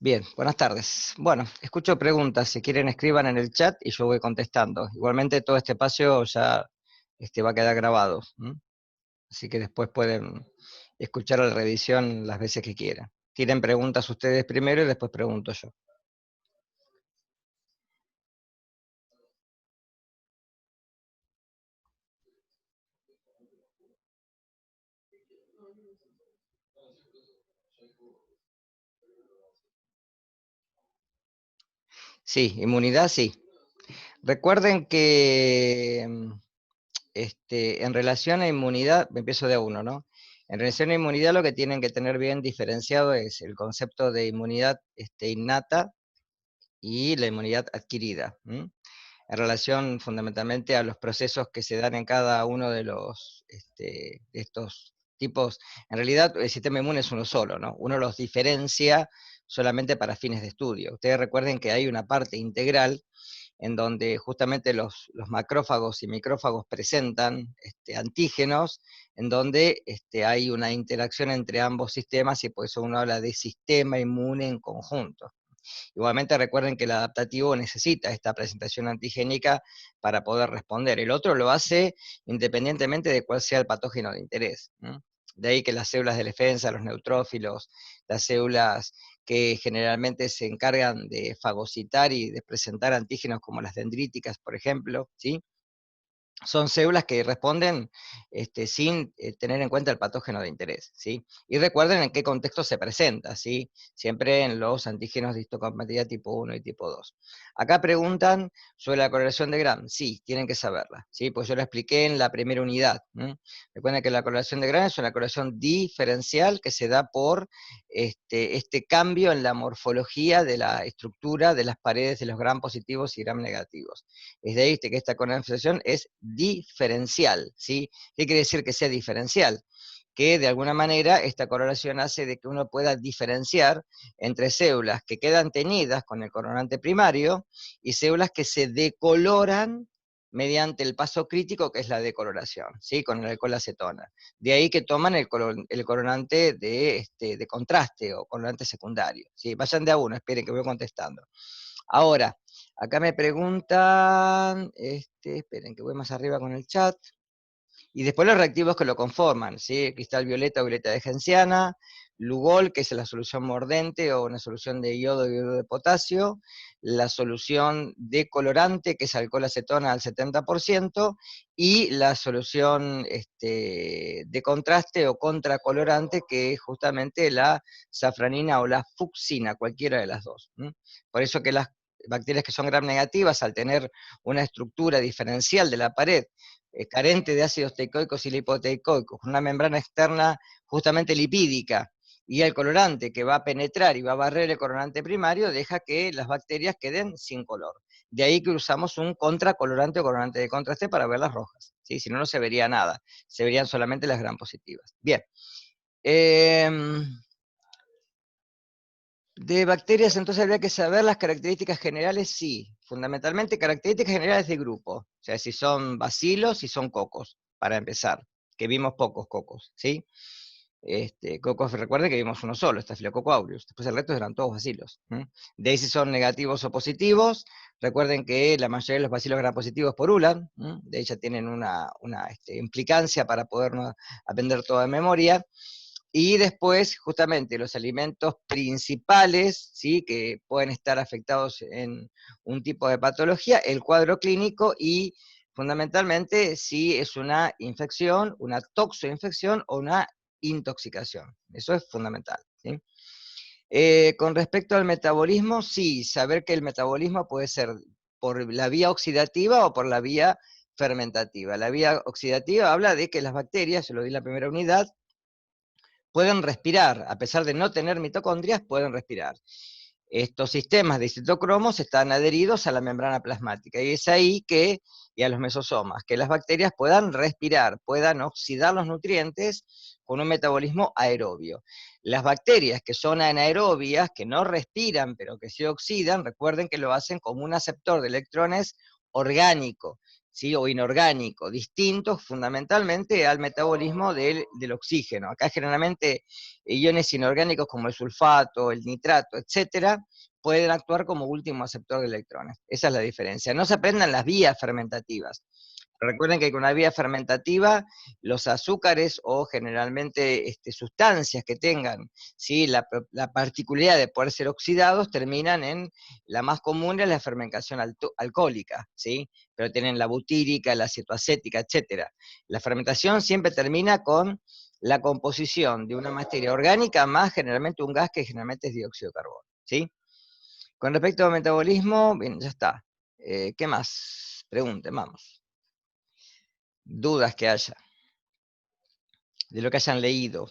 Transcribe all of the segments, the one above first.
Bien, buenas tardes. Bueno, escucho preguntas, si quieren escriban en el chat y yo voy contestando. Igualmente todo este espacio ya va a quedar grabado, ¿m? Así que después pueden escuchar la revisión las veces que quieran. Tienen preguntas ustedes primero y después pregunto yo. Sí, inmunidad sí. Recuerden que en relación a inmunidad, empiezo de a uno, ¿no? En relación a inmunidad lo que tienen que tener bien diferenciado es el concepto de inmunidad innata y la inmunidad adquirida. En relación fundamentalmente a los procesos que se dan en cada uno de de estos tipos. En realidad el sistema inmune es uno solo, ¿no? Uno los diferencia solamente para fines de estudio. Ustedes recuerden que hay una parte integral en donde justamente los macrófagos y micrófagos presentan antígenos, en donde hay una interacción entre ambos sistemas y por eso uno habla de sistema inmune en conjunto. Igualmente recuerden que el adaptativo necesita esta presentación antigénica para poder responder. El otro lo hace independientemente de cuál sea el patógeno de interés. De ahí que las células de defensa, los neutrófilos, las células que generalmente se encargan de fagocitar y de presentar antígenos como las dendríticas, por ejemplo, ¿sí? Son células que responden sin tener en cuenta el patógeno de interés, ¿sí? Y recuerden en qué contexto se presenta, ¿sí? Siempre en los antígenos de histocompatibilidad tipo 1 y tipo 2. Acá preguntan sobre la correlación de Gram. Sí, tienen que saberla, ¿sí? Pues yo la expliqué en la primera unidad. Recuerden que la correlación de Gram es una correlación diferencial que se da por este cambio en la morfología de la estructura de las paredes de los Gram positivos y Gram negativos. Es de ahí que esta correlación es diferencial, ¿sí? ¿Qué quiere decir que sea diferencial? Que de alguna manera esta correlación hace de que uno pueda diferenciar entre células que quedan teñidas con el colorante primario y células que se decoloran mediante el paso crítico que es la decoloración, ¿sí? Con el alcohol acetona. De ahí que toman el colorante de contraste o colorante secundario, ¿sí? Vayan de a uno, esperen que voy contestando. Ahora, acá me preguntan, esperen que voy más arriba con el chat, y después los reactivos que lo conforman, ¿sí? Cristal violeta o violeta de genciana, Lugol, que es la solución mordente o una solución de iodo y iodo de potasio, la solución de colorante, que es alcohol acetona al 70%, y la solución de contraste o contracolorante, que es justamente la safranina o la fucsina, cualquiera de las dos. Por eso que las bacterias que son gram negativas, al tener una estructura diferencial de la pared, carente de ácidos teicoicos y lipoteicoicos, con una membrana externa justamente lipídica, y el colorante que va a penetrar y va a barrer el colorante primario, deja que las bacterias queden sin color. De ahí que usamos un contracolorante o colorante de contraste para ver las rojas, ¿sí? Si no, no se vería nada, se verían solamente las gram positivas. Bien. De bacterias, entonces habría que saber las características generales, sí. Fundamentalmente características generales de grupo. O sea, si son bacilos, si son cocos, para empezar, que vimos pocos cocos, ¿sí? Cocos, recuerden que vimos uno solo, Staphylococcus aureus. Después el resto eran todos bacilos. De ahí si son negativos o positivos, recuerden que la mayoría de los bacilos eran positivos por ULAN, de ahí ya tienen una implicancia para podernos aprender toda de memoria. Y después, justamente, los alimentos principales, ¿sí? Que pueden estar afectados en un tipo de patología, el cuadro clínico y fundamentalmente si es una infección, una toxoinfección o una intoxicación. Eso es fundamental, ¿sí? Con respecto al metabolismo, sí, saber que el metabolismo puede ser por la vía oxidativa o por la vía fermentativa. La vía oxidativa habla de que las bacterias, yo lo di en la primera unidad, pueden respirar, a pesar de no tener mitocondrias, pueden respirar. Estos sistemas de citocromos están adheridos a la membrana plasmática, y es ahí que, y a los mesosomas, que las bacterias puedan respirar, puedan oxidar los nutrientes con un metabolismo aerobio. Las bacterias que son anaerobias, que no respiran, pero que se oxidan, recuerden que lo hacen como un aceptor de electrones orgánico, ¿sí? O inorgánico, distintos fundamentalmente al metabolismo del oxígeno. Acá generalmente iones inorgánicos como el sulfato, el nitrato, etcétera, pueden actuar como último aceptor de electrones. Esa es la diferencia. No se aprendan las vías fermentativas. Recuerden que con una vía fermentativa, los azúcares o generalmente sustancias que tengan, ¿sí? la particularidad de poder ser oxidados terminan en, la más común es la fermentación alcohólica, ¿sí? Pero tienen la butírica, la cetoacética, etc. La fermentación siempre termina con la composición de una materia orgánica más generalmente un gas que generalmente es dióxido de carbono, ¿sí? Con respecto al metabolismo, bien, ya está. ¿Qué más? Pregunten, vamos. Dudas que haya, de lo que hayan leído.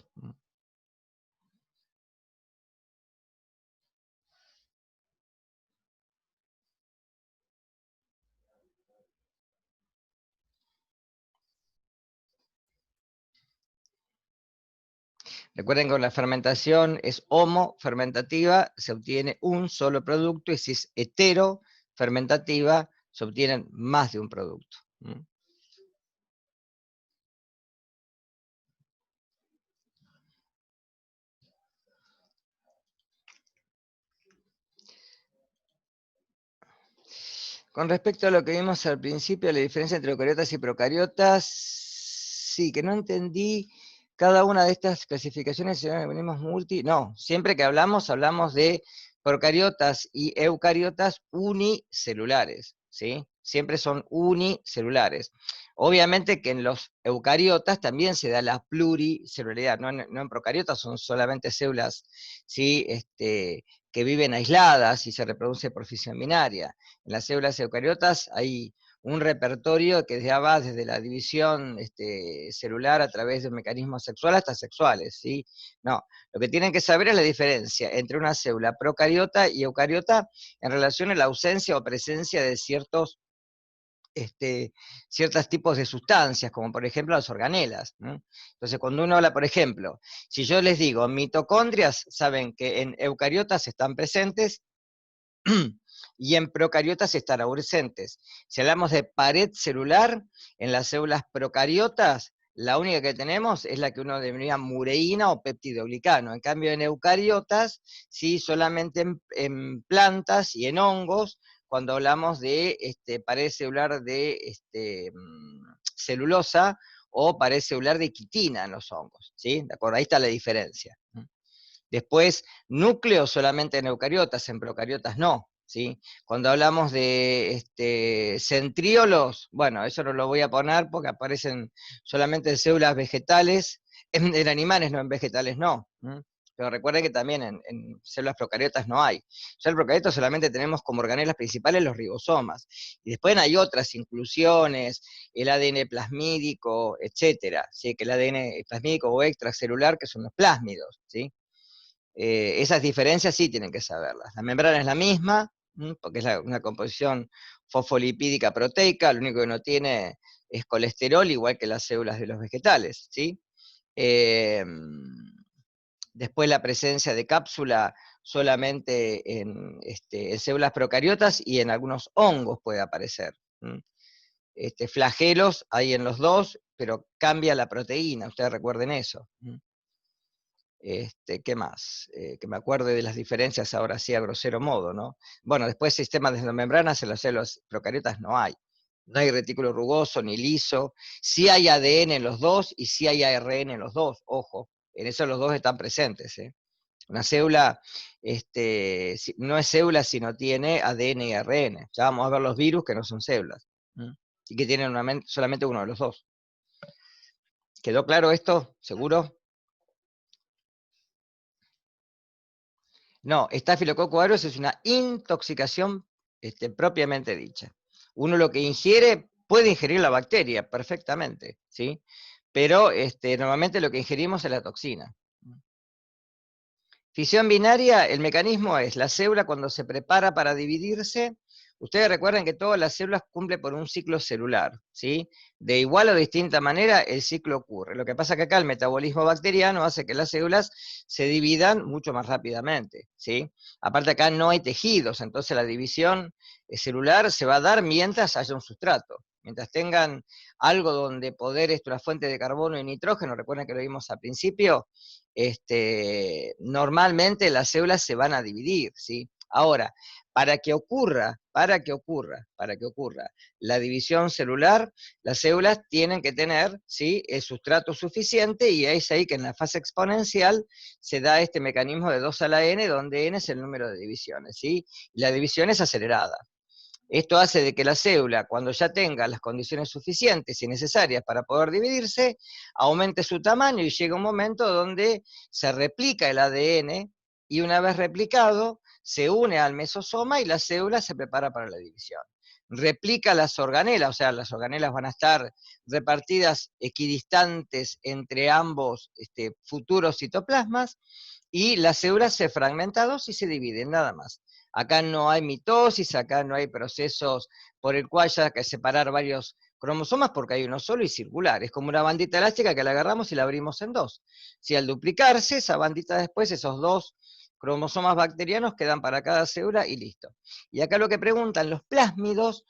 Recuerden que con la fermentación es homofermentativa, se obtiene un solo producto, y si es heterofermentativa, se obtienen más de un producto. Con respecto a lo que vimos al principio, la diferencia entre eucariotas y procariotas, sí, que no entendí cada una de estas clasificaciones, si venimos no, siempre que hablamos de procariotas y eucariotas unicelulares, ¿sí? Siempre son unicelulares. Obviamente que en los eucariotas también se da la pluricelularidad, no en procariotas son solamente células, ¿sí? Que viven aisladas y se reproducen por fisión binaria. En las células eucariotas hay un repertorio que ya va desde la división celular a través de un mecanismo sexual hasta sexuales, ¿sí? No, lo que tienen que saber es la diferencia entre una célula procariota y eucariota en relación a la ausencia o presencia de ciertos tipos de sustancias, como por ejemplo las organelas. Entonces, cuando uno habla, por ejemplo, si yo les digo mitocondrias, saben que en eucariotas están presentes, y en procariotas están ausentes. Si hablamos de pared celular, en las células procariotas, la única que tenemos es la que uno denomina mureína o peptidoglicano. En cambio, en eucariotas, sí, solamente en plantas y en hongos, cuando hablamos de pared celular de celulosa o pared celular de quitina en los hongos. ¿Sí? ¿De acuerdo? Ahí está la diferencia. Después, núcleo solamente en eucariotas, en procariotas no. ¿Sí? Cuando hablamos de centríolos, bueno, eso no lo voy a poner porque aparecen solamente en células vegetales, en animales, no en vegetales, no. Pero recuerden que también en células procariotas no hay. Ya en procariotas solamente tenemos como organelas principales los ribosomas. Y después hay otras inclusiones, el ADN plasmídico, etcétera. ¿Sí? Que el ADN plasmídico o extracelular, que son los plásmidos, ¿sí? Esas diferencias sí tienen que saberlas. La membrana es la misma, porque es una composición fosfolipídica proteica, lo único que no tiene es colesterol, igual que las células de los vegetales, ¿sí? Después la presencia de cápsula solamente en células procariotas y en algunos hongos puede aparecer. Flagelos hay en los dos, pero cambia la proteína, ustedes recuerden eso. ¿Qué más? Que me acuerde de las diferencias ahora sí a grosero modo, ¿no? Bueno, después sistemas de endomembranas en las células procariotas no hay. No hay retículo rugoso ni liso. Sí hay ADN en los dos y sí hay ARN en los dos, ojo. En eso los dos están presentes, ¿eh? Una célula no es célula si no tiene ADN y ARN. Ya vamos a ver los virus que no son células. Y que tienen solamente uno de los dos. ¿Quedó claro esto? ¿Seguro? No, Staphylococcus aureus es una intoxicación propiamente dicha. Uno lo que ingiere puede ingerir la bacteria perfectamente, ¿sí? Pero normalmente lo que ingerimos es la toxina. Fisión binaria, el mecanismo es la célula cuando se prepara para dividirse. Ustedes recuerden que todas las células cumplen por un ciclo celular, ¿sí? De igual o distinta manera el ciclo ocurre. Lo que pasa es que acá el metabolismo bacteriano hace que las células se dividan mucho más rápidamente, ¿sí? Aparte acá no hay tejidos, entonces la división celular se va a dar mientras haya un sustrato. Mientras tengan algo donde poder una fuente de carbono y nitrógeno, recuerden que lo vimos al principio, normalmente las células se van a dividir, ¿sí? Ahora, para que ocurra la división celular, las células tienen que tener, ¿sí?, el sustrato suficiente, y es ahí que en la fase exponencial se da este mecanismo de 2 a la n, donde n es el número de divisiones, ¿sí? Y la división es acelerada. Esto hace de que la célula, cuando ya tenga las condiciones suficientes y necesarias para poder dividirse, aumente su tamaño y llega un momento donde se replica el ADN, y una vez replicado, se une al mesosoma y la célula se prepara para la división. Replica las organelas, o sea, las organelas van a estar repartidas equidistantes entre ambos futuros citoplasmas, y las células se fragmentan dos y se dividen, nada más. Acá no hay mitosis, acá no hay procesos por el cual haya que separar varios cromosomas, porque hay uno solo y circular. Es como una bandita elástica que la agarramos y la abrimos en dos. Si al duplicarse, esa bandita después, esos dos cromosomas bacterianos quedan para cada célula y listo. Y acá lo que preguntan, los plásmidos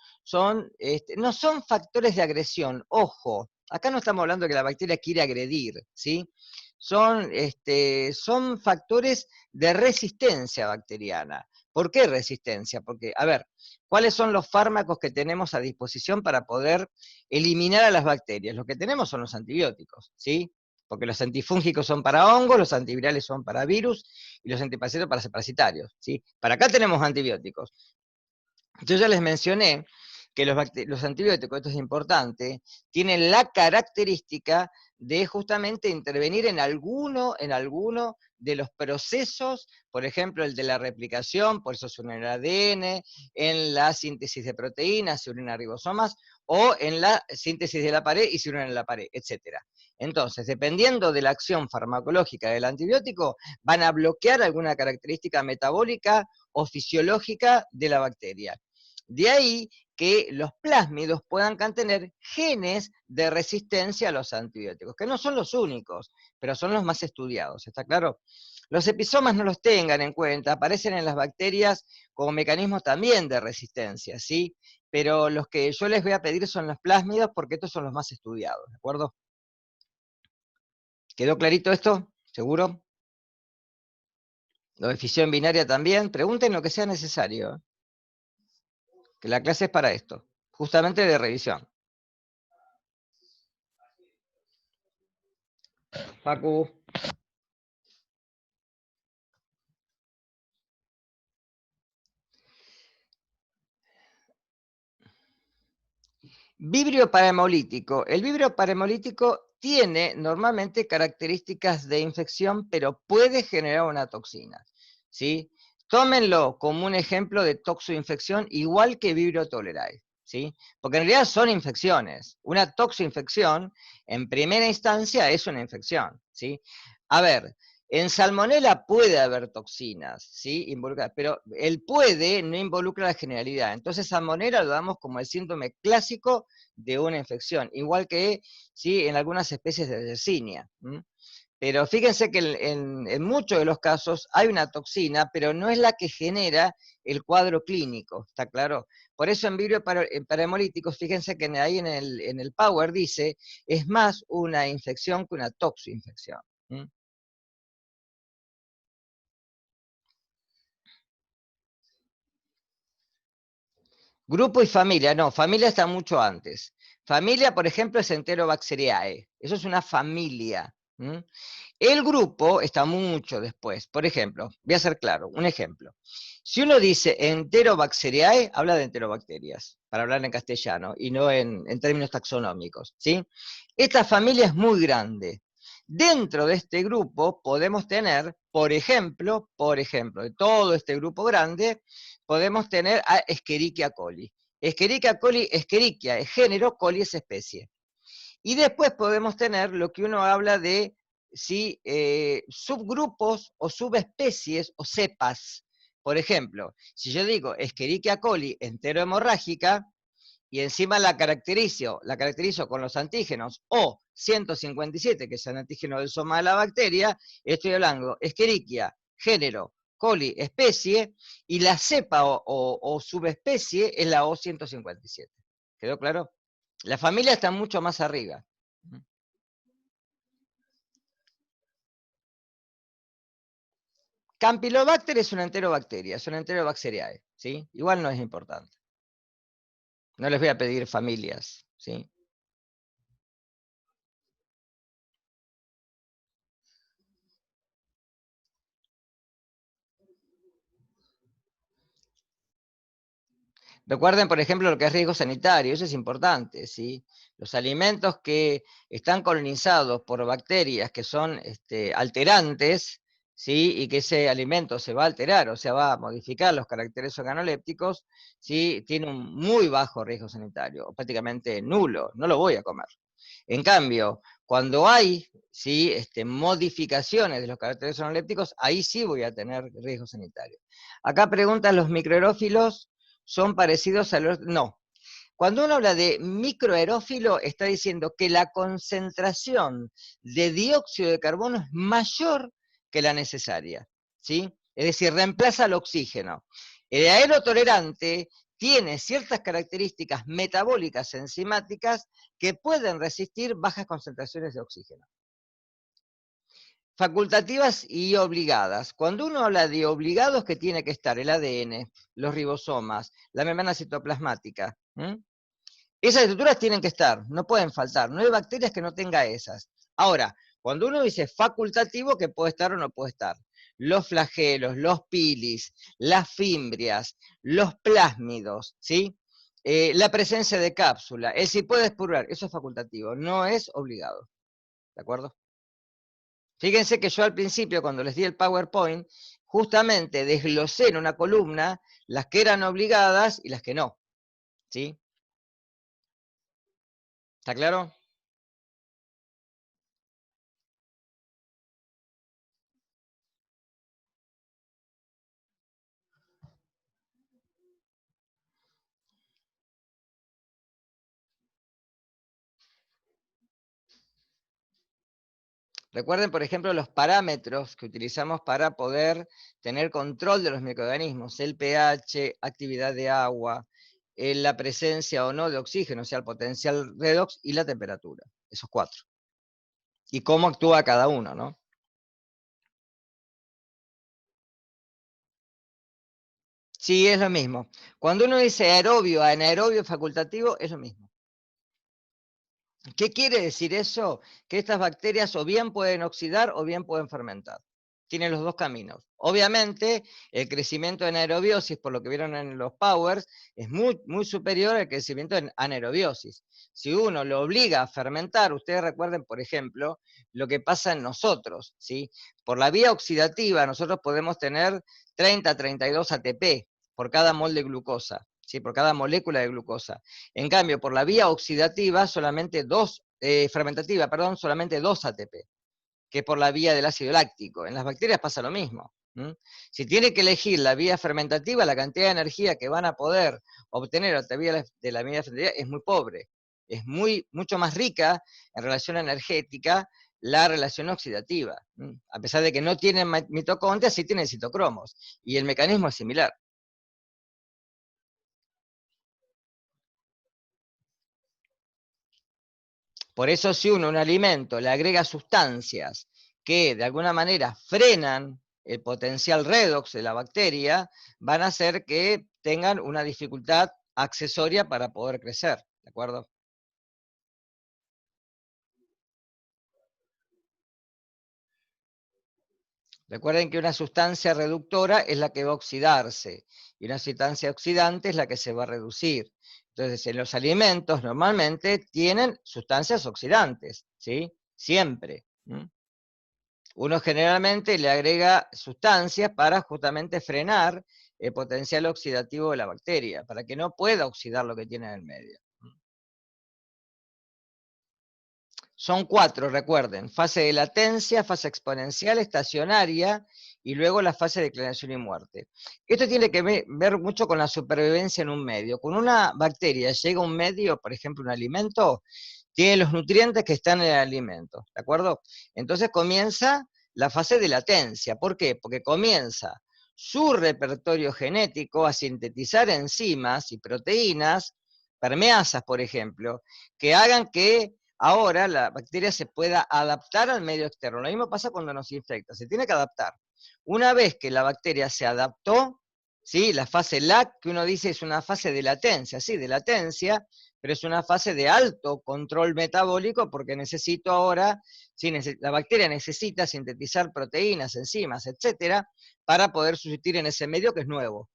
no son factores de agresión, ojo, acá no estamos hablando de que la bacteria quiere agredir, ¿sí? Son factores de resistencia bacteriana. ¿Por qué resistencia? Porque, a ver, ¿cuáles son los fármacos que tenemos a disposición para poder eliminar a las bacterias? Lo que tenemos son los antibióticos, ¿sí? Porque los antifúngicos son para hongos, los antivirales son para virus, y los antiparasitos para parasitarios, ¿sí? Para acá tenemos antibióticos. Yo ya les mencioné que los antibióticos, esto es importante, tienen la característica de justamente intervenir en alguno de los procesos, por ejemplo, el de la replicación, por eso se unen el ADN, en la síntesis de proteínas, se unen a ribosomas, o en la síntesis de la pared y se unen en la pared, etc. Entonces, dependiendo de la acción farmacológica del antibiótico, van a bloquear alguna característica metabólica o fisiológica de la bacteria. De ahí que los plásmidos puedan contener genes de resistencia a los antibióticos, que no son los únicos, pero son los más estudiados, ¿está claro? Los episomas no los tengan en cuenta, aparecen en las bacterias como mecanismos también de resistencia, ¿sí? Pero los que yo les voy a pedir son los plásmidos, porque estos son los más estudiados, ¿de acuerdo? ¿Quedó clarito esto? ¿Seguro? Lo de fisión binaria también, pregunten lo que sea necesario, que la clase es para esto, justamente de revisión. Facu. Vibrio parahemolítico. El vibrio parahemolítico tiene normalmente características de infección, pero puede generar una toxina, ¿sí? Tómenlo como un ejemplo de toxoinfección, igual que vibrio tolerae, ¿sí? Porque en realidad son infecciones. Una toxoinfección, en primera instancia, es una infección, ¿sí? A ver, en salmonela puede haber toxinas, ¿sí?, involucradas, pero el puede no involucra la generalidad. Entonces, salmonela lo damos como el síntoma clásico de una infección, igual que, ¿sí?, en algunas especies de Yersinia. Pero fíjense que en muchos de los casos hay una toxina, pero no es la que genera el cuadro clínico, ¿está claro? Por eso en vibrio parahemolíticos, fíjense que ahí en el Power dice, es más una infección que una toxoinfección. Grupo y familia, no, familia está mucho antes. Familia, por ejemplo, es Enterobacteriaceae, eso es una familia. El grupo está mucho después. Por ejemplo, voy a ser claro, un ejemplo. Si uno dice Enterobacteriaceae, habla de enterobacterias, para hablar en castellano, y no en términos taxonómicos, ¿sí? Esta familia es muy grande. Dentro de este grupo podemos tener, por ejemplo, de todo este grupo grande, podemos tener a Escherichia coli. Escherichia coli, Escherichia es género, coli es especie. Y después podemos tener lo que uno habla de subgrupos o subespecies o cepas. Por ejemplo, si yo digo Escherichia coli enterohemorrágica, y encima la caracterizo con los antígenos O157, que es el antígeno del soma de la bacteria, estoy hablando Escherichia, género, coli, especie, y la cepa o subespecie es la O157. ¿Quedó claro? La familia está mucho más arriba. Campylobacter es una enterobacteria, es una enterobacteriae, ¿sí? Igual no es importante. No les voy a pedir familias, ¿sí? Recuerden, por ejemplo, lo que es riesgo sanitario, eso es importante, ¿sí? Los alimentos que están colonizados por bacterias que son alterantes, ¿sí? Y que ese alimento se va a alterar, o sea, va a modificar los caracteres organolépticos, ¿sí? Tiene un muy bajo riesgo sanitario, o prácticamente nulo, no lo voy a comer. En cambio, cuando hay, ¿sí? Modificaciones de los caracteres organolépticos, ahí sí voy a tener riesgo sanitario. Acá preguntan los microaerófilos, ¿son parecidos a los...? No. Cuando uno habla de microaerófilo, está diciendo que la concentración de dióxido de carbono es mayor que la necesaria, ¿sí? Es decir, reemplaza el oxígeno. El aerotolerante tiene ciertas características metabólicas enzimáticas que pueden resistir bajas concentraciones de oxígeno. Facultativas y obligadas. Cuando uno habla de obligados, que tiene que estar el ADN, los ribosomas, la membrana citoplasmática. Esas estructuras tienen que estar, no pueden faltar. No hay bacterias que no tenga esas. Ahora, cuando uno dice facultativo, que puede estar o no puede estar. Los flagelos, los pilis, las fimbrias, los plásmidos, ¿sí? La presencia de cápsula, el si puede expurgar, eso es facultativo, no es obligado. ¿De acuerdo? Fíjense que yo al principio, cuando les di el PowerPoint, justamente desglosé en una columna las que eran obligadas y las que no. ¿Sí? ¿Está claro? Recuerden, por ejemplo, los parámetros que utilizamos para poder tener control de los microorganismos, el pH, actividad de agua, la presencia o no de oxígeno, o sea, el potencial redox y la temperatura, esos cuatro. Y cómo actúa cada uno, ¿no? Sí, es lo mismo. Cuando uno dice aerobio, anaerobio, facultativo, es lo mismo. ¿Qué quiere decir eso? Que estas bacterias o bien pueden oxidar o bien pueden fermentar. Tienen los dos caminos. Obviamente, el crecimiento en aerobiosis, por lo que vieron en los powers, es muy, muy superior al crecimiento en anaerobiosis. Si uno lo obliga a fermentar, ustedes recuerden, por ejemplo, lo que pasa en nosotros, ¿sí? Por la vía oxidativa, nosotros podemos tener 30, 32 ATP por cada mol de glucosa, ¿sí? Por cada molécula de glucosa. En cambio, por la vía oxidativa, solamente fermentativa, perdón, solamente 2 ATP, que por la vía del ácido láctico. En las bacterias pasa lo mismo. Si tiene que elegir la vía fermentativa, la cantidad de energía que van a poder obtener a través de la vía fermentativa es muy pobre. Es mucho más rica en relación energética la relación oxidativa. A pesar de que no tienen mitocondrias, sí tienen citocromos. Y el mecanismo es similar. Por eso si uno a un alimento le agrega sustancias que de alguna manera frenan el potencial redox de la bacteria, van a hacer que tengan una dificultad accesoria para poder crecer, ¿de acuerdo? Recuerden que una sustancia reductora es la que va a oxidarse y una sustancia oxidante es la que se va a reducir. Entonces, en los alimentos normalmente tienen sustancias oxidantes, ¿sí? Siempre. Uno generalmente le agrega sustancias para justamente frenar el potencial oxidativo de la bacteria, para que no pueda oxidar lo que tiene en el medio. Son cuatro, recuerden: fase de latencia, fase exponencial, estacionaria y luego la fase de declinación y muerte. Esto tiene que ver mucho con la supervivencia en un medio. Con una bacteria llega a un medio, por ejemplo un alimento, tiene los nutrientes que están en el alimento, ¿de acuerdo? Entonces comienza la fase de latencia. ¿Por qué? Porque comienza su repertorio genético a sintetizar enzimas y proteínas permeasas, por ejemplo, que hagan que ahora la bacteria se pueda adaptar al medio externo. Lo mismo pasa cuando nos infecta, se tiene que adaptar. Una vez que la bacteria se adaptó, ¿sí? La fase LAC, que uno dice es una fase de latencia, sí, de latencia, pero es una fase de alto control metabólico porque necesito ahora, ¿sí? La bacteria necesita sintetizar proteínas, enzimas, etcétera, para poder subsistir en ese medio que es nuevo.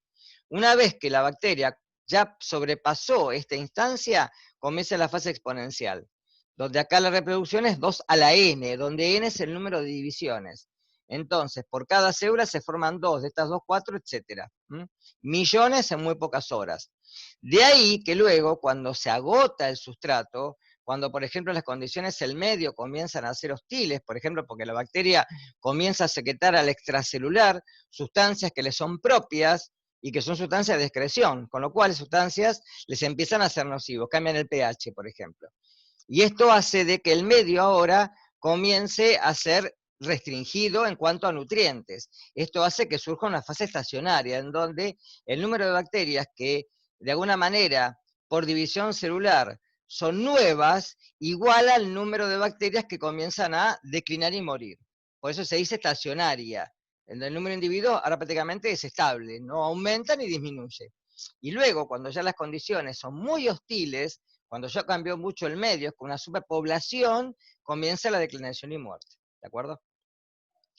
Una vez que la bacteria ya sobrepasó esta instancia, comienza la fase exponencial, donde acá la reproducción es 2 a la n, donde n es el número de divisiones. Entonces, por cada célula se forman 2, de estas 2, 4, etc. Millones en muy pocas horas. De ahí que luego, cuando se agota el sustrato, cuando, por ejemplo, las condiciones del medio comienzan a ser hostiles, por ejemplo, porque la bacteria comienza a secretar al extracelular sustancias que le son propias, y que son sustancias de excreción, con lo cual sustancias les empiezan a ser nocivos, cambian el pH, por ejemplo. Y esto hace de que el medio ahora comience a ser restringido en cuanto a nutrientes. Esto hace que surja una fase estacionaria, en donde el número de bacterias que de alguna manera por división celular son nuevas, igual al número de bacterias que comienzan a declinar y morir. Por eso se dice estacionaria. El número de individuos ahora prácticamente es estable, no aumenta ni disminuye. Y luego, cuando ya las condiciones son muy hostiles, cuando ya cambió mucho el medio, con una superpoblación, comienza la declinación y muerte. ¿De acuerdo?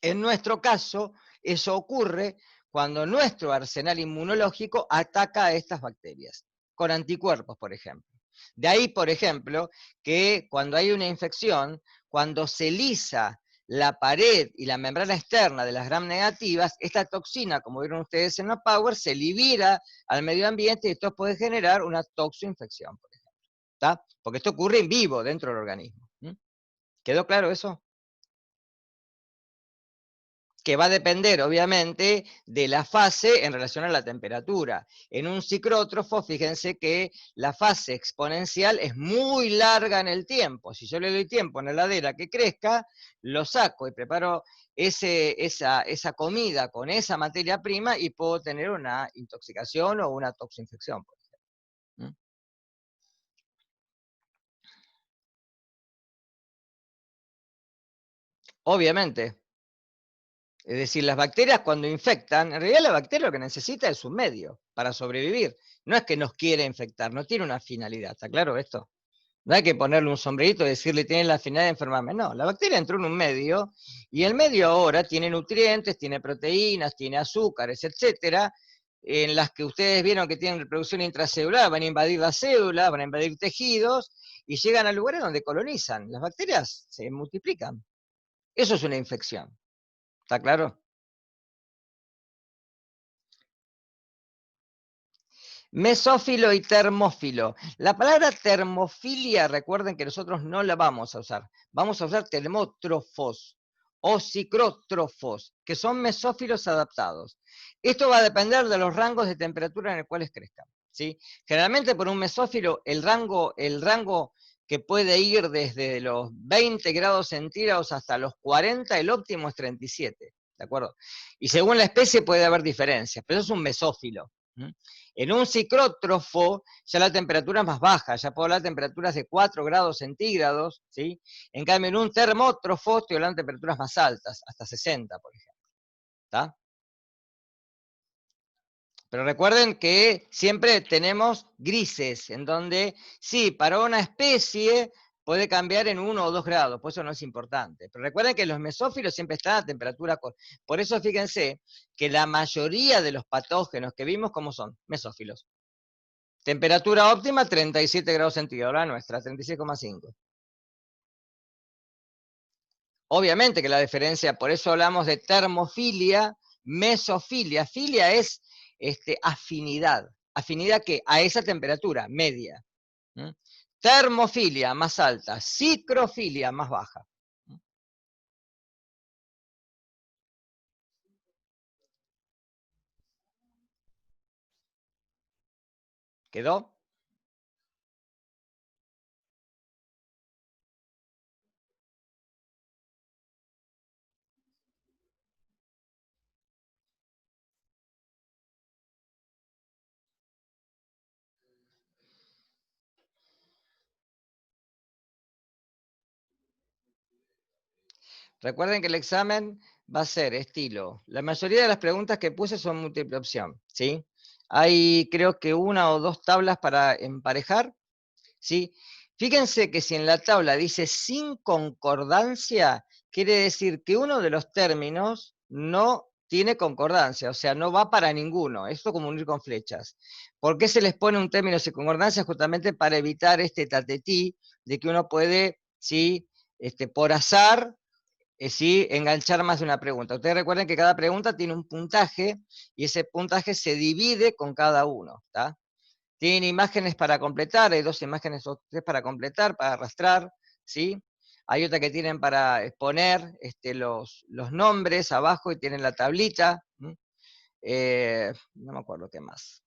En nuestro caso, eso ocurre cuando nuestro arsenal inmunológico ataca a estas bacterias, con anticuerpos, por ejemplo. De ahí, por ejemplo, que cuando hay una infección, cuando se lisa la pared y la membrana externa de las gram negativas, esta toxina, como vieron ustedes en la Power, se libera al medio ambiente y esto puede generar una toxoinfección, por ejemplo. ¿Está? Porque esto ocurre en vivo dentro del organismo. ¿Quedó claro eso? Que va a depender, obviamente, de la fase en relación a la temperatura. En un cicrótrofo, fíjense que la fase exponencial es muy larga en el tiempo. Si yo le doy tiempo en la heladera que crezca, lo saco y preparo esa comida con esa materia prima y puedo tener una intoxicación o una toxinfección, por ejemplo. Obviamente. Es decir, las bacterias cuando infectan, en realidad la bacteria lo que necesita es un medio para sobrevivir. No es que nos quiere infectar, no tiene una finalidad, ¿está claro esto? No hay que ponerle un sombrerito y decirle tiene la finalidad de enfermarme. No, la bacteria entró en un medio y el medio ahora tiene nutrientes, tiene proteínas, tiene azúcares, etcétera, en las que ustedes vieron que tienen reproducción intracelular, van a invadir las células, van a invadir tejidos y llegan a lugares donde colonizan. Las bacterias se multiplican. Eso es una infección. ¿Está claro? Mesófilo y termófilo. La palabra termofilia, recuerden que nosotros no la vamos a usar. Vamos a usar termótrofos o cicrótrofos, que son mesófilos adaptados. Esto va a depender de los rangos de temperatura en los cuales crezcan. ¿Sí? Generalmente por un mesófilo el rango que puede ir desde los 20 grados centígrados hasta los 40, el óptimo es 37. ¿De acuerdo? Y según la especie puede haber diferencias, pero eso es un mesófilo. En un cicrótrofo ya la temperatura es más baja, ya puedo hablar de temperaturas de 4 grados centígrados, ¿sí? En cambio, en un termótrofo estoy hablando de temperaturas más altas, hasta 60, por ejemplo. ¿Está? Pero recuerden que siempre tenemos grises, en donde sí, para una especie puede cambiar en 1 o 2 grados, por eso no es importante. Pero recuerden que los mesófilos siempre están a temperatura. Por eso fíjense que la mayoría de los patógenos que vimos, ¿cómo son? Mesófilos. Temperatura óptima, 37 grados centígrados, la nuestra, 36,5. Obviamente que la diferencia, por eso hablamos de termofilia, mesofilia. Filia es afinidad. ¿Afinidad qué? A esa temperatura media. ¿Mm? Termofilia, más alta. Cicrofilia, más baja. ¿Quedó? Recuerden que el examen va a ser estilo. La mayoría de las preguntas que puse son múltiple opción, ¿sí? Hay creo que una o dos tablas para emparejar, ¿sí? Fíjense que si en la tabla dice sin concordancia, quiere decir que uno de los términos no tiene concordancia, o sea, no va para ninguno. Esto como unir con flechas. ¿Por qué se les pone un término sin concordancia? Justamente para evitar este tatetí de que uno puede, ¿sí? Por azar, sí, enganchar más de una pregunta. Ustedes recuerden que cada pregunta tiene un puntaje y ese puntaje se divide con cada uno, ¿está? Tienen imágenes para completar, hay 2 imágenes o 3 para completar, para arrastrar, ¿sí? Hay otra que tienen para exponer los nombres abajo y tienen la tablita. No me acuerdo qué más.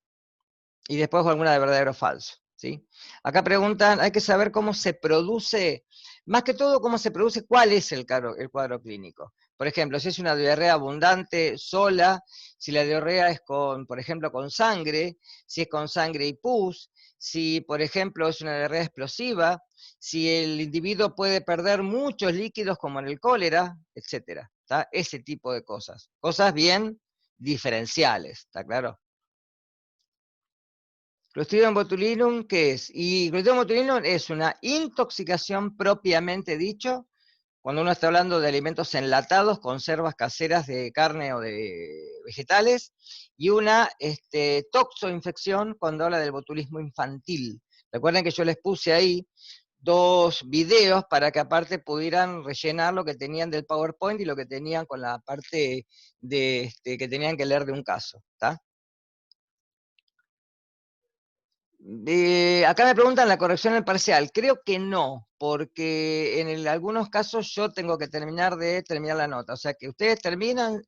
Y después alguna de verdadero o falso, ¿sí? Acá preguntan, hay que saber cómo se produce, más que todo cómo se produce, cuál es el cuadro clínico. Por ejemplo, si es una diarrea abundante, sola, si la diarrea es con, por ejemplo, con sangre, si es con sangre y pus, si, por ejemplo, es una diarrea explosiva, si el individuo puede perder muchos líquidos como en el cólera, etcétera. ¿Está? Ese tipo de cosas. Cosas bien diferenciales, ¿está claro? Clostridium botulinum, ¿qué es? Y Clostridium botulinum es una intoxicación propiamente dicho, cuando uno está hablando de alimentos enlatados, conservas caseras de carne o de vegetales, y una toxoinfección cuando habla del botulismo infantil. Recuerden que yo les puse ahí 2 videos para que aparte pudieran rellenar lo que tenían del PowerPoint y lo que tenían con la parte de que tenían que leer de un caso, ¿está? Acá me preguntan la corrección del parcial. Creo que no, porque algunos casos yo tengo que terminar la nota. O sea que ustedes terminan,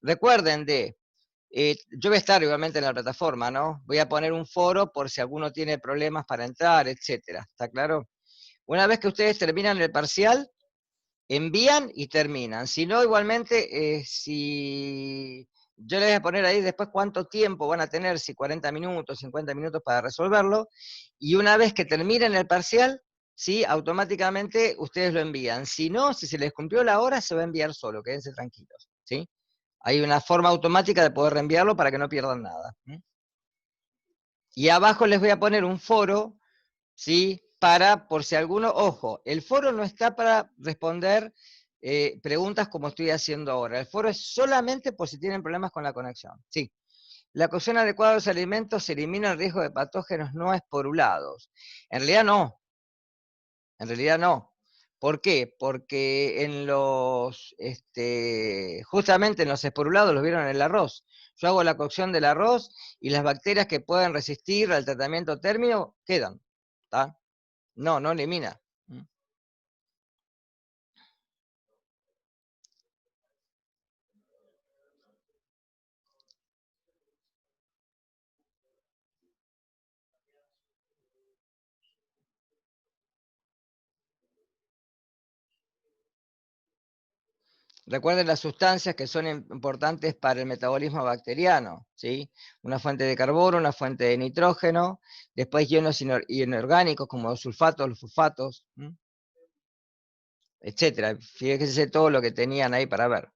recuerden yo voy a estar igualmente en la plataforma, ¿no? Voy a poner un foro por si alguno tiene problemas para entrar, etcétera. ¿Está claro? Una vez que ustedes terminan el parcial, envían y terminan. Si no, igualmente, si yo les voy a poner ahí después cuánto tiempo van a tener, si 40 minutos, 50 minutos para resolverlo, y una vez que terminen el parcial, ¿sí? Automáticamente ustedes lo envían. Si no, si se les cumplió la hora, se va a enviar solo, quédense tranquilos, ¿sí? Hay una forma automática de poder reenviarlo para que no pierdan nada. Y abajo les voy a poner un foro, ¿sí? Por si alguno, ojo, el foro no está para responder preguntas como estoy haciendo ahora. El foro es solamente por si tienen problemas con la conexión. Sí. La cocción adecuada de los alimentos se elimina el riesgo de patógenos no esporulados. En realidad no, en realidad no. ¿Por qué? Porque justamente en los esporulados los vieron en el arroz. Yo hago la cocción del arroz y las bacterias que pueden resistir al tratamiento térmico quedan. ¿Está? No, no elimina. Recuerden las sustancias que son importantes para el metabolismo bacteriano, ¿sí? Una fuente de carbono, una fuente de nitrógeno, después iones inorgánicos como los sulfatos, los fosfatos, etcétera. Fíjense todo lo que tenían ahí para ver.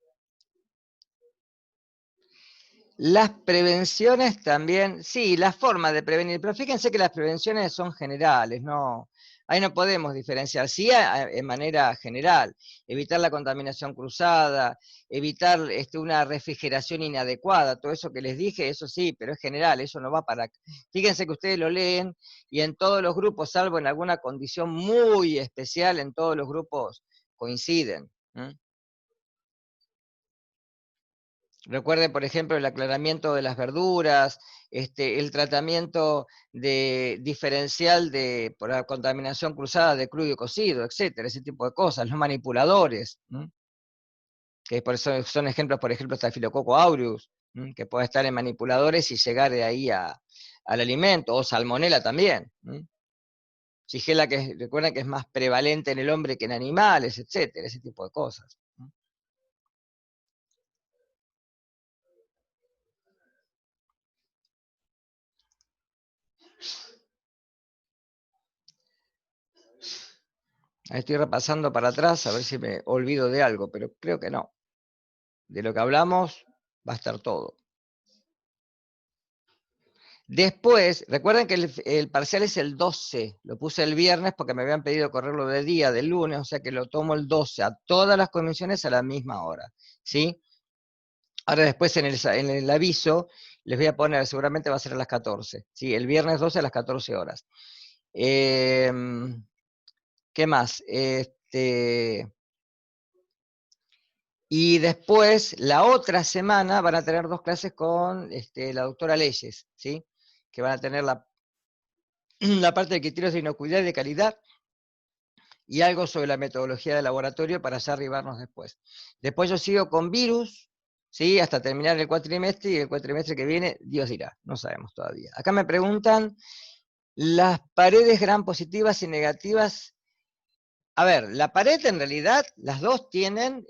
Las prevenciones también, sí, las formas de prevenir, pero fíjense que las prevenciones son generales, no, ahí no podemos diferenciar, sí en manera general, evitar la contaminación cruzada, evitar una refrigeración inadecuada, todo eso que les dije, eso sí, pero es general, eso no va para... Fíjense que ustedes lo leen y en todos los grupos, salvo en alguna condición muy especial, en todos los grupos coinciden. Recuerde, por ejemplo, el aclaramiento de las verduras, el tratamiento diferencial por la contaminación cruzada de crudo y cocido, etcétera, ese tipo de cosas, los manipuladores, que por eso son ejemplos, por ejemplo, Staphylococcus aureus, que puede estar en manipuladores y llegar de ahí al alimento, o salmonela también. Shigella, que recuerden que es más prevalente en el hombre que en animales, etcétera, ese tipo de cosas. Estoy repasando para atrás a ver si me olvido de algo, pero creo que no. De lo que hablamos va a estar todo. Después, recuerden que el parcial es el 12, lo puse el viernes porque me habían pedido correrlo de día, del lunes, o sea que lo tomo el 12, a todas las comisiones a la misma hora, ¿sí? Ahora después en el aviso les voy a poner, seguramente va a ser a las 14, ¿sí? El viernes 12 a las 14 horas. ¿Qué más? Y después, la otra semana, van a tener 2 clases con la doctora Leyes, ¿sí? Que van a tener la parte de criterios de inocuidad y de calidad, y algo sobre la metodología de laboratorio para ya arribarnos después. Después yo sigo con virus, ¿sí? Hasta terminar el cuatrimestre, y el cuatrimestre que viene, Dios dirá, no sabemos todavía. Acá me preguntan, las paredes gram positivas y negativas. A ver, la pared en realidad, las dos tienen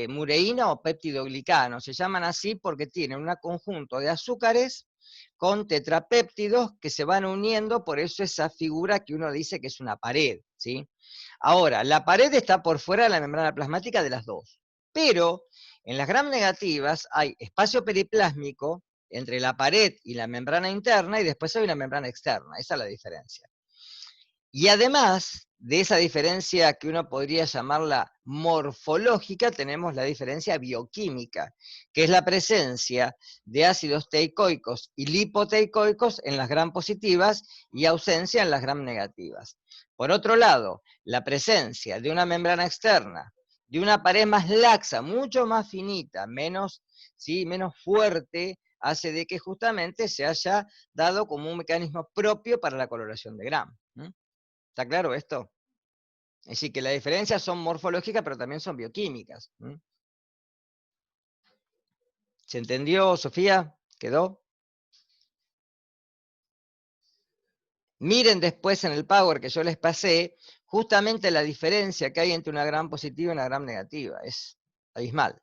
mureína o péptidoglicano, se llaman así porque tienen un conjunto de azúcares con tetrapéptidos que se van uniendo, por eso esa figura que uno dice que es una pared, ¿sí? Ahora, la pared está por fuera de la membrana plasmática de las dos, pero en las gram negativas hay espacio periplásmico entre la pared y la membrana interna, y después hay una membrana externa, esa es la diferencia. Y además de esa diferencia que uno podría llamarla morfológica, tenemos la diferencia bioquímica, que es la presencia de ácidos teicoicos y lipoteicoicos en las gram positivas y ausencia en las gram negativas. Por otro lado, la presencia de una membrana externa, de una pared más laxa, mucho más finita, menos, ¿sí? Menos fuerte, hace de que justamente se haya dado como un mecanismo propio para la coloración de gram. ¿Está claro esto? Es decir, que las diferencias son morfológicas, pero también son bioquímicas. ¿Se entendió, Sofía? ¿Quedó? Miren después en el Power que yo les pasé, justamente la diferencia que hay entre una gram positiva y una gram negativa. Es abismal.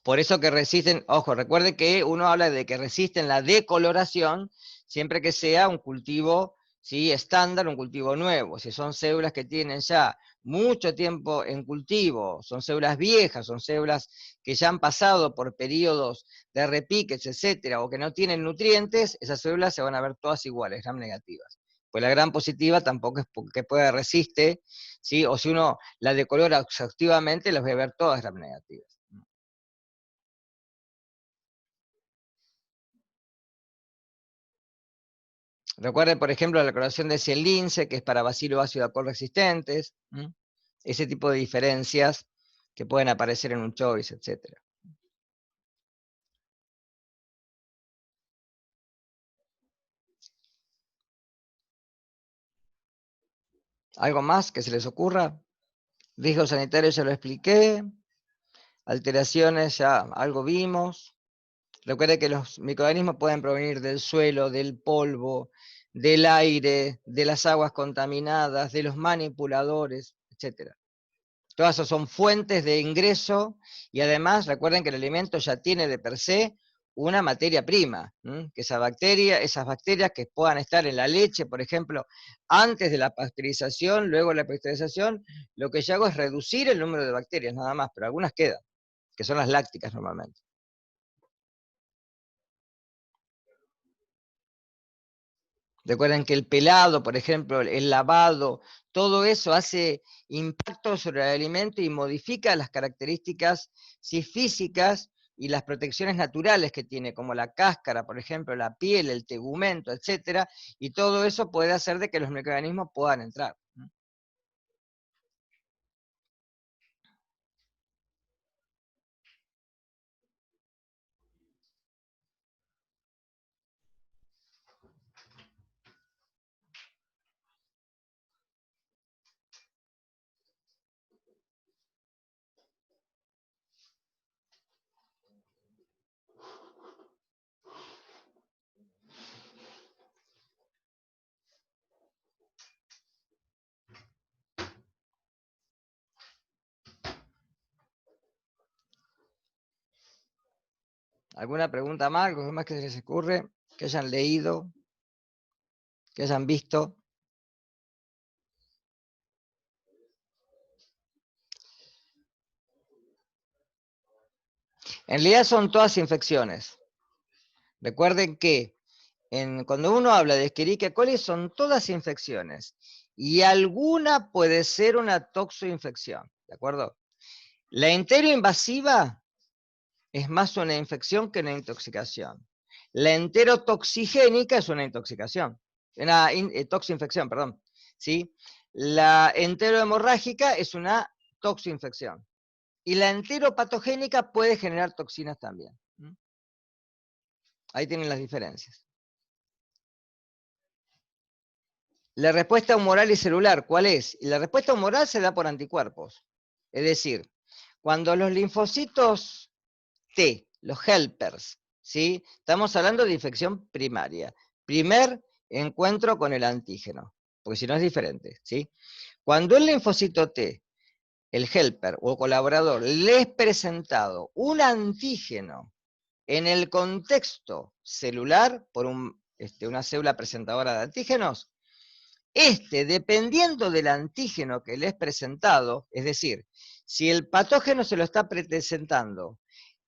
Por eso que resisten, ojo, recuerden que uno habla de que resisten la decoloración siempre que sea un cultivo, ¿sí? Estándar, un cultivo nuevo. Si son células que tienen ya mucho tiempo en cultivo, son células viejas, son células que ya han pasado por periodos de repiques, etcétera, o que no tienen nutrientes, esas células se van a ver todas iguales, gram negativas. Pues la gram positiva tampoco es porque pueda resiste, ¿sí? O si uno la decolora exhaustivamente, las voy a ver todas gram negativas. Recuerden, por ejemplo, la coloración de Ciel-Lince, que es para bacilo ácido alcohol resistentes, ese tipo de diferencias que pueden aparecer en un choice, etc. ¿Algo más que se les ocurra? Riesgos sanitarios ya lo expliqué, alteraciones ya algo vimos. Recuerden que los microorganismos pueden provenir del suelo, del polvo, del aire, de las aguas contaminadas, de los manipuladores, etc. Todas esas son fuentes de ingreso, y además recuerden que el alimento ya tiene de per se una materia prima, que esas bacterias que puedan estar en la leche, por ejemplo, antes de la pasteurización, luego de la pasteurización, lo que yo hago es reducir el número de bacterias nada más, pero algunas quedan, que son las lácticas normalmente. Recuerden que el pelado, por ejemplo, el lavado, todo eso hace impacto sobre el alimento y modifica las características, sí, físicas, y las protecciones naturales que tiene, como la cáscara, por ejemplo, la piel, el tegumento, etcétera, y todo eso puede hacer de que los microorganismos puedan entrar. ¿Alguna pregunta más? ¿Algo más que se les ocurre? ¿Que hayan leído? ¿Que hayan visto? En realidad son todas infecciones. Recuerden que cuando uno habla de Escherichia coli son todas infecciones. Y alguna puede ser una toxoinfección, ¿de acuerdo? La enteroinvasiva es más una infección que una intoxicación. La enterotoxigénica es una intoxicación, una toxinfección, perdón. ¿Sí? La enterohemorrágica es una toxinfección. Y la enteropatogénica puede generar toxinas también. Ahí tienen las diferencias. La respuesta humoral y celular, ¿cuál es? Y la respuesta humoral se da por anticuerpos. Es decir, cuando los linfocitos T, los helpers, ¿sí? Estamos hablando de infección primaria. Primer encuentro con el antígeno, porque si no es diferente, ¿sí? Cuando el linfocito T, el helper o colaborador, le es presentado un antígeno en el contexto celular por una célula presentadora de antígenos, dependiendo del antígeno que le es presentado, es decir, si el patógeno se lo está presentando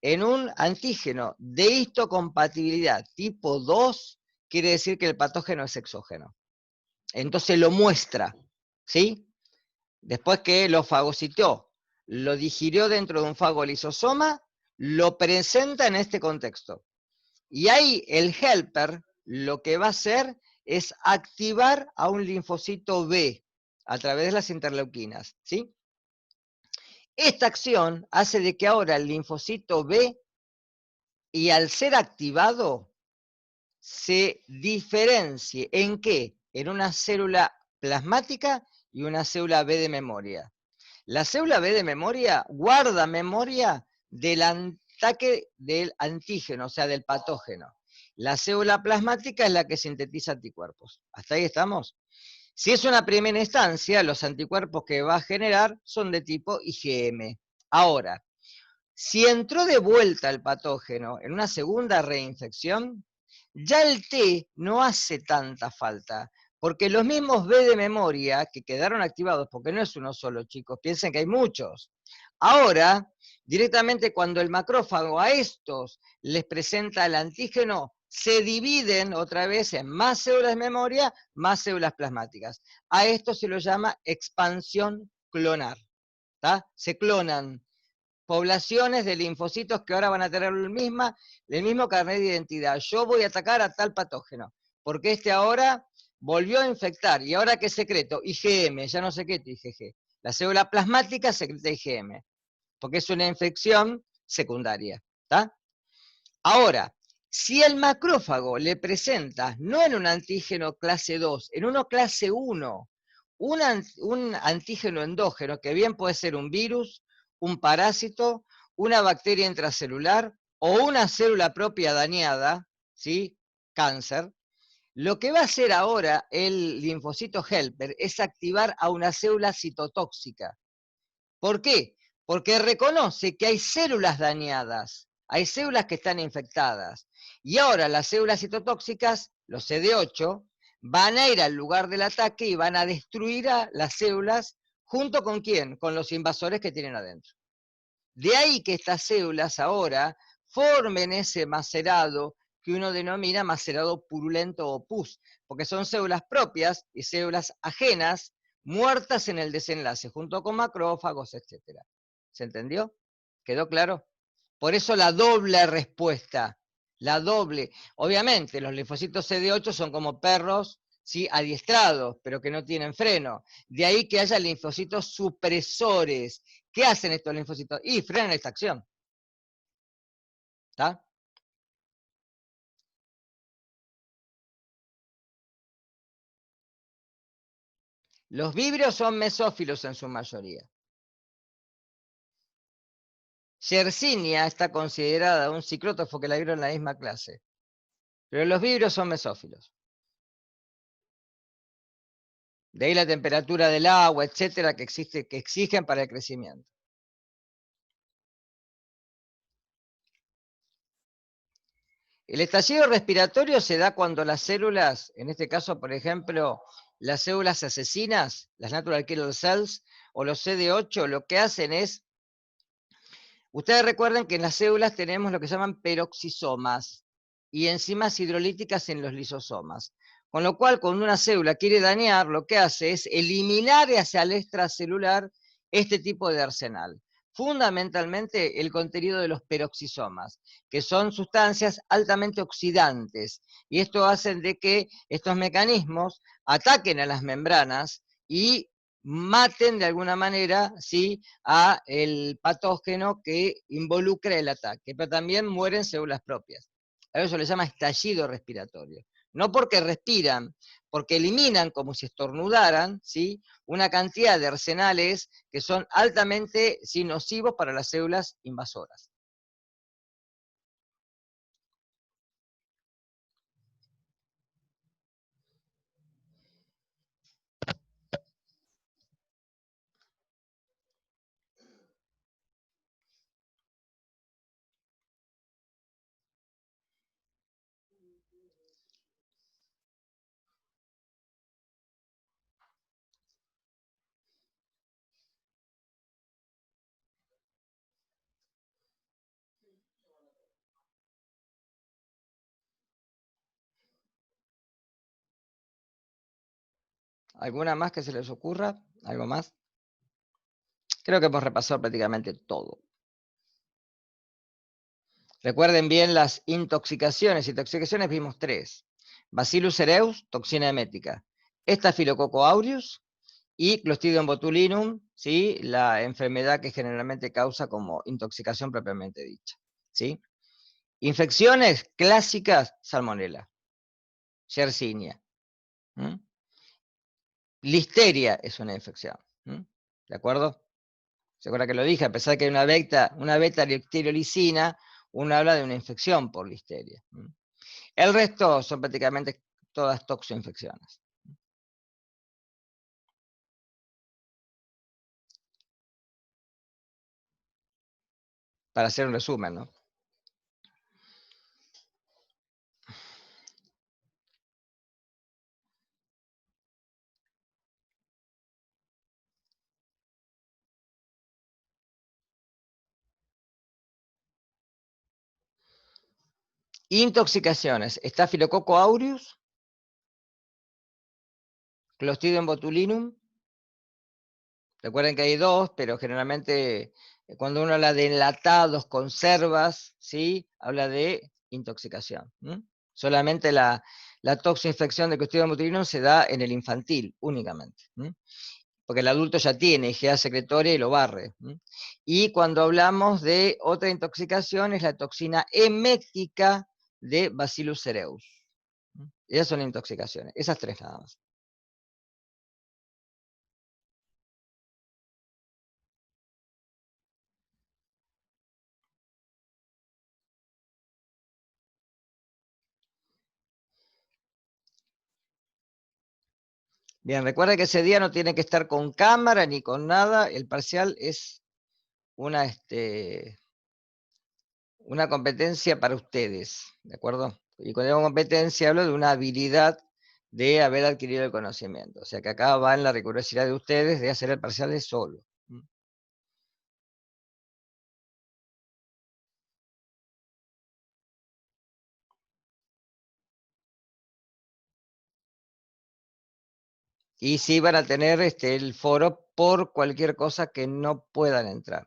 en un antígeno de histocompatibilidad tipo 2, quiere decir que el patógeno es exógeno. Entonces lo muestra, ¿sí? Después que lo fagocitó, lo digirió dentro de un fagolisosoma, lo presenta en este contexto. Y ahí el helper lo que va a hacer es activar a un linfocito B a través de las interleuquinas, ¿sí? Esta acción hace de que ahora el linfocito B, y al ser activado, se diferencie. ¿En qué? En una célula plasmática y una célula B de memoria. La célula B de memoria guarda memoria del ataque del antígeno, o sea, del patógeno. La célula plasmática es la que sintetiza anticuerpos. ¿Hasta ahí estamos? Si es una primera instancia, los anticuerpos que va a generar son de tipo IgM. Ahora, si entró de vuelta el patógeno en una segunda reinfección, ya el T no hace tanta falta, porque los mismos B de memoria que quedaron activados, porque no es uno solo, chicos, piensen que hay muchos. Ahora, directamente cuando el macrófago a estos les presenta el antígeno, se dividen otra vez en más células de memoria, más células plasmáticas. A esto se lo llama expansión clonar. ¿Tá? Se clonan poblaciones de linfocitos que ahora van a tener el mismo carnet de identidad. Yo voy a atacar a tal patógeno, porque ahora volvió a infectar, y ahora qué secreto, IgM, ya no secreto IgG. La célula plasmática secreta IgM, porque es una infección secundaria. ¿Tá? Ahora, si el macrófago le presenta, no en un antígeno clase 2, en uno clase 1, un antígeno endógeno, que bien puede ser un virus, un parásito, una bacteria intracelular o una célula propia dañada, ¿sí? Cáncer, lo que va a hacer ahora el linfocito helper es activar a una célula citotóxica. ¿Por qué? Porque reconoce que hay células dañadas, hay células que están infectadas. Y ahora las células citotóxicas, los CD8, van a ir al lugar del ataque y van a destruir a las células, ¿junto con quién? Con los invasores que tienen adentro. De ahí que estas células ahora formen ese macerado que uno denomina macerado purulento o pus, porque son células propias y células ajenas, muertas en el desenlace, junto con macrófagos, etc. ¿Se entendió? ¿Quedó claro? Por eso la doble respuesta, la doble. Obviamente, los linfocitos CD8 son como perros, ¿sí? Adiestrados, pero que no tienen freno. De ahí que haya linfocitos supresores. ¿Qué hacen estos linfocitos? Y frenan esta acción. ¿Está? Los vibrios son mesófilos en su mayoría. Yersinia está considerada un ciclótrofo que la vieron en la misma clase. Pero los vibrios son mesófilos. De ahí la temperatura del agua, etcétera, que exigen para el crecimiento. El estallido respiratorio se da cuando las células, en este caso, por ejemplo, las células asesinas, las natural killer cells, o los CD8, lo que hacen es Ustedes recuerden que en las células tenemos lo que se llaman peroxisomas y enzimas hidrolíticas en los lisosomas. Con lo cual, cuando una célula quiere dañar, lo que hace es eliminar hacia el extracelular este tipo de arsenal. Fundamentalmente el contenido de los peroxisomas, que son sustancias altamente oxidantes. Y esto hace de que estos mecanismos ataquen a las membranas y maten de alguna manera, ¿sí?, a el patógeno que involucra el ataque, pero también mueren células propias. A eso se le llama estallido respiratorio. No porque respiran, porque eliminan como si estornudaran, ¿sí?, una cantidad de arsenales que son altamente, ¿sí?, nocivos para las células invasoras. ¿Alguna más que se les ocurra? ¿Algo más? Creo que hemos repasado prácticamente todo. Recuerden bien las intoxicaciones. Intoxicaciones vimos 3. Bacillus cereus, toxina emética. Staphylococcus aureus y Clostridium botulinum, ¿sí?, la enfermedad que generalmente causa como intoxicación propiamente dicha. ¿Sí? Infecciones clásicas, salmonella, Yersinia. ¿Mm? Listeria es una infección. ¿Mm? ¿De acuerdo? ¿Se acuerda que lo dije? A pesar de que hay una beta-listeriolicina, uno habla de una infección por listeria. ¿Mm? El resto son prácticamente todas toxoinfecciones. Para hacer un resumen, ¿no? Intoxicaciones: Staphylococcus aureus, Clostridium botulinum. Recuerden que hay 2, pero generalmente cuando uno habla de enlatados, conservas, ¿sí?, habla de intoxicación. Solamente la toxoinfección de Clostridium botulinum se da en el infantil, únicamente. Porque el adulto ya tiene IgA secretoria y lo barre. Y cuando hablamos de otra intoxicación es la toxina emética de Bacillus cereus. Esas son intoxicaciones, esas 3 nada más. Bien, recuerda que ese día no tiene que estar con cámara ni con nada, el parcial es una, una competencia para ustedes, ¿de acuerdo? Y cuando digo competencia hablo de una habilidad de haber adquirido el conocimiento, o sea que acá va en la rigurosidad de ustedes de hacer el parcial de solo. Y sí van a tener el foro por cualquier cosa que no puedan entrar.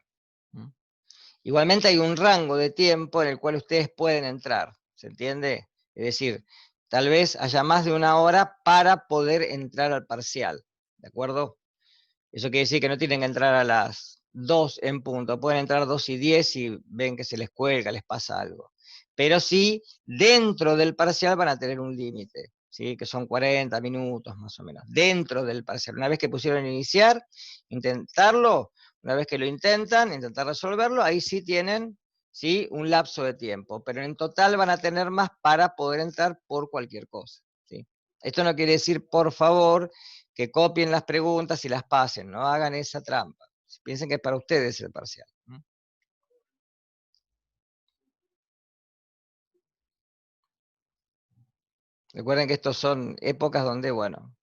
Igualmente hay un rango de tiempo en el cual ustedes pueden entrar, ¿se entiende? Es decir, tal vez haya más de 1 hora para poder entrar al parcial, ¿de acuerdo? Eso quiere decir que no tienen que entrar a las 2 en punto, pueden entrar 2:10 y ven que se les cuelga, les pasa algo. Pero sí, dentro del parcial van a tener un límite, ¿sí?, que son 40 minutos más o menos, dentro del parcial. Una vez que pusieron iniciar, intentarlo, una vez que lo intentan, intentar resolverlo, ahí sí tienen, ¿sí?, un lapso de tiempo, pero en total van a tener más para poder entrar por cualquier cosa, ¿sí? Esto no quiere decir, por favor, que copien las preguntas y las pasen, no hagan esa trampa. Piensen que es para ustedes el parcial. Recuerden que estos son épocas donde, bueno,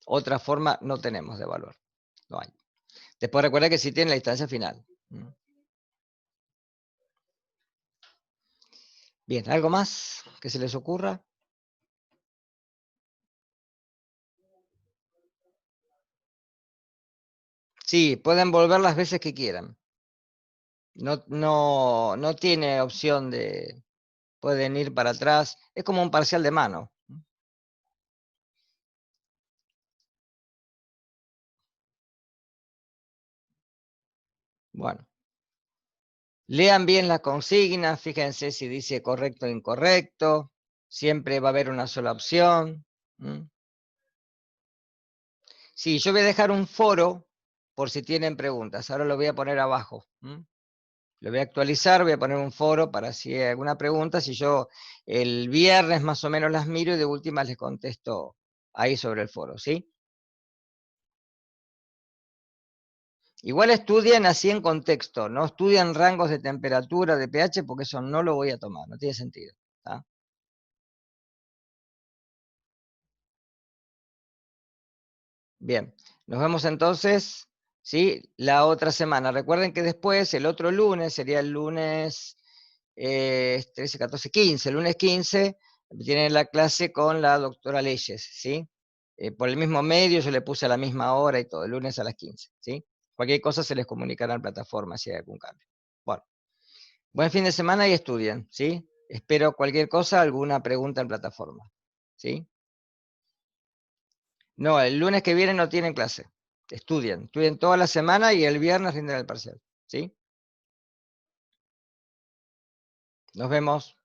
otra forma no tenemos de evaluar. No hay. Después recuerden que sí tienen la instancia final. Bien, ¿algo más que se les ocurra? Sí, pueden volver las veces que quieran. No tiene opción de, pueden ir para atrás. Es como un parcial de mano. Bueno, lean bien las consignas, fíjense si dice correcto o incorrecto. Siempre va a haber una sola opción. ¿Mm? Sí, yo voy a dejar un foro por si tienen preguntas. Ahora lo voy a poner abajo. Lo voy a actualizar, voy a poner un foro para si hay alguna pregunta. Si yo el viernes más o menos las miro y de última les contesto ahí sobre el foro, ¿sí? Igual estudian así en contexto, no estudian rangos de temperatura, de pH, porque eso no lo voy a tomar, no tiene sentido. ¿Tá? Bien, nos vemos entonces, ¿sí? La otra semana. Recuerden que después, el otro lunes, sería el lunes 13, 14, 15, el lunes 15, tienen la clase con la doctora Leyes, ¿sí? Por el mismo medio, yo le puse a la misma hora y todo, el lunes a las 15, ¿sí? Cualquier cosa se les comunicará en plataforma si hay algún cambio. Bueno, buen fin de semana y estudien, ¿sí? Espero cualquier cosa, alguna pregunta en plataforma, ¿sí? No, el lunes que viene no tienen clase. Estudien toda la semana y el viernes rinden el parcial, ¿sí? Nos vemos.